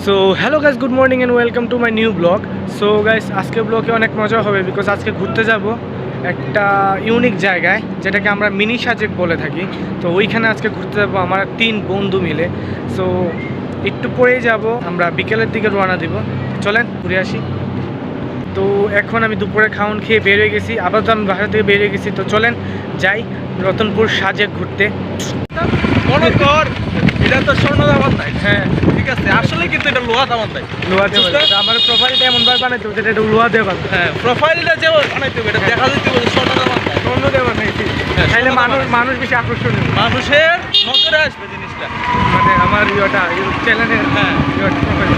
So hello guys, good morning and welcome to my new blog. So guys, আজকে ব্লগে অনেক মজা হবে বিকজ আজকে ঘুরতে যাব একটা ইউনিক জায়গায়, যেটাকে আমরা মিনি সাজেক বলে থাকি। তো ওইখানে আজকে ঘুরতে যাব আমার 3 বন্ধু মিলে। সো একটু পরেই যাব, আমরা বিকেলের দিকে রওনা দিব। চলেন ঘুরে আসি। তো এখন আমি দুপুরে খাওয়ান খেয়ে বের হয়ে গেছি, আপাতত আমি বাসা থেকে বের হয়ে গেছি। তো চলেন যাই রতনপুর সাজেক ঘুরতে। মনে কর এটা তো স্বর্ণ দামান নাই। হ্যাঁ ঠিক আছে, আসলে কিন্তু এটা লোহা দামান নাই। লোহা দিয়ে আমার প্রোফাইলটা এমনভাবে বানাইতে হবে যেটা এটা লোহা দিয়ে বানাতে। হ্যাঁ, প্রোফাইলটা যে বানাইতে হবে এটা দেখা যেতে হবে স্বর্ণ দামান নাই। স্বর্ণ দিয়ে বানাইছি, হ্যাঁ, তাইলে স্বর্ণ মানুষ দিয়ে মানুষ বেশি আকর্ষণীয়, মানুষের নজরে আসবে জিনিসটা। মানে আমার ইউটিউব চ্যানেলের হ্যাঁ,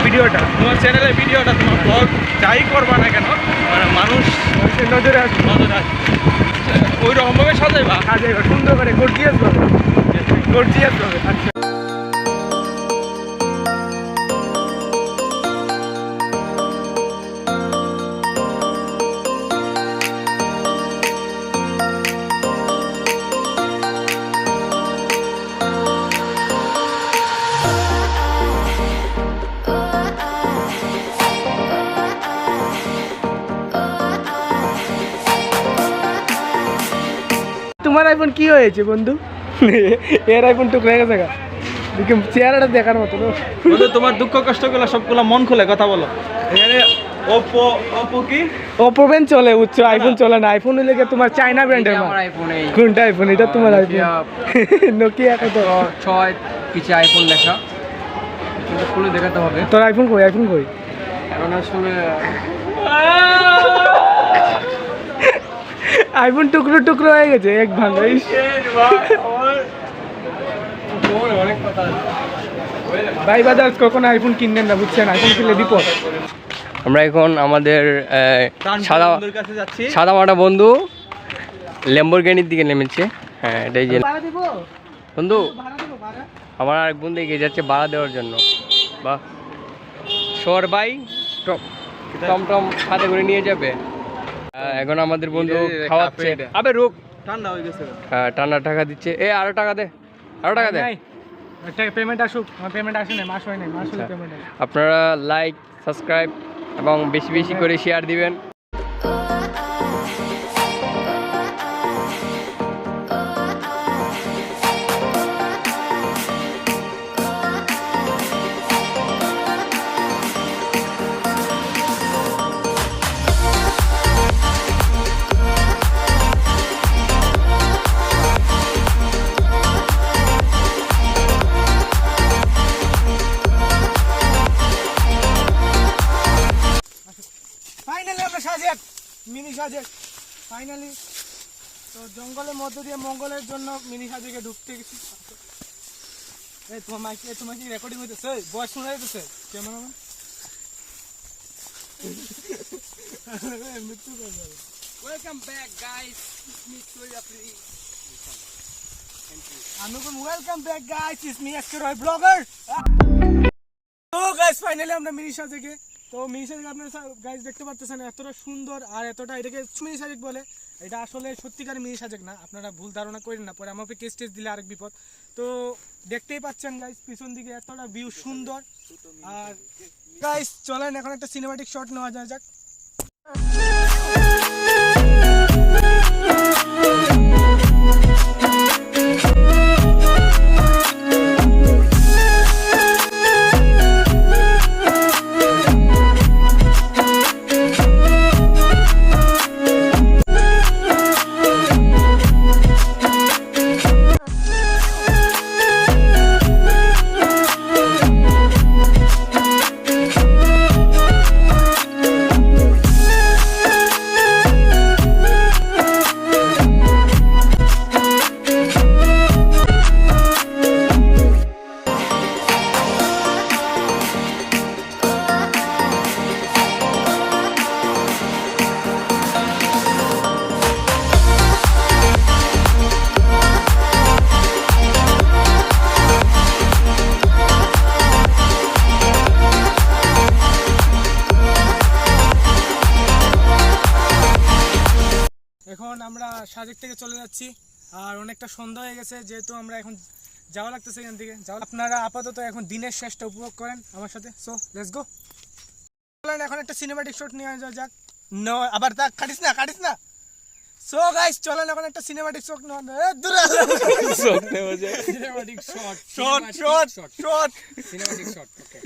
ভিডিওটা তোমার চ্যানেলের ভিডিওটা তোমার ব্লগ যাই করবা না কেন, মানে মানুষ মানুষের নজরে আসবে, নজরে আসবে। ওই রকমভাবে সাজাইবা, সাজাইবা সুন্দর করে, গর্জিয়াস ভাবে, গর্জিয়াস ভাবে। আচ্ছা, তোমার আইফোন কি হয়েছে বন্ধু? এর আইফোন টুকরে গেছে গা, চেহারাটা দেখার মতো না। বলো তোমার দুঃখ কষ্টগুলো সবগুলো মন খুলে কথা বলো। এখানে ওপো কি ওপো ব্র্যান্ড চলে, উচ্চ আইফোন চলে না। আইফোন হলে কি তোমার চায়না ব্র্যান্ডের মাল? আমার আইফোন এই কোনটা আইফোন? এটা তোমার আইফোন নোকিয়া কত 6 পিছে আইফোন লেখা, কিন্তু খুলে দেখাতে হবে। তোর আইফোন কই? আইফোন কই? এখন আসলে আইফোন টুকরো টুকরো হয়ে গেছে, এক ভাঙা। অনেক কথা ভাই বাজাজ কখনো আইফোন কিনবেন না, বুঝছেন? আইফোন কিনলে বিপদ। আমরা এখন আমাদের বন্ধুর কাছে যাচ্ছি। সাদা মাটা বন্ধু ল্যাম্বরগিনির দিকে নেমেছে। হ্যাঁ, এটাই যে বন্ধু, আমার আরেক বন্ধু এগিয়ে যাচ্ছে ভাড়া দেওয়ার জন্য। বাহ, শোর ভাই টমটম সাথে করে নিয়ে যাবে। এখন আমাদের বন্ধু খাওয়াচ্ছে। আবে রুক, ঠান্ডা হয়ে গেছে। হ্যাঁ, টানা টাকা দিচ্ছে। আরো টাকা দে, আরো টাকা দে। পেমেন্ট আসুক, আমার পেমেন্ট আসে না, মাস হয় না, মাস হলে পেমেন্ট আসে। আপনারা লাইক, সাবস্ক্রাইব এবং বেশি বেশি করে শেয়ার দিবেন। ফাইনালি আমরা সাজেক, মিনি সাজেক ফাইনালি। তো জঙ্গলের মধ্য দিয়ে মঙ্গলের জন্য মিনি সাজেকে ঢুকতে গেছি। এই তোমার মাইক, তোমার কি রেকর্ডিং হইতেছে? ভয়েস শোনা যাইতেছে? Cameraman welcome back guys, it's me Swapri. Welcome back guys, it's me SK blogger. তো গাইস ফাইনালি আমরা মিনি সাজেকে। তো মিনি সাজেক আপনারা গাইস দেখতে পাচ্ছেন, এতটা সুন্দর আর এতটা, এটাকে মিনি সাজেক বলে। এটা আসলে সত্যিকারের মিনি সাজেক না, আপনারা ভুল ধারণা করেন না, পরে আমাকে কেস টেস দিলে আরেক বিপদ। তো দেখতেই পাচ্ছেন গাইস পিছন দিকে এতটা ভিউ সুন্দর। আর গাইস চলেন এখন একটা সিনেমাটিক শট নেওয়া যাক। সাজেক থেকে চলে যাচ্ছি। আর অনেকটা সন্ধ্যা হয়ে গেছে, যেহেতু আমরা এখন যাওয়া লাগতেছে এখান থেকে যাও। আপনারা আপাতত এখন দিনের শেষটা উপভোগ করেন আমার সাথে। So let's go. চলেন এখন একটা সিনেম্যাটিক শট নিয়ে যাওয়া যাক। নো আবার তা কাটিস না। সো গাইস চলেন এখন একটা সিনেম্যাটিক শট নিয়ে দূরে শট নেওয়া যায়। সিনেম্যাটিক শট সিনেম্যাটিক শট ওকে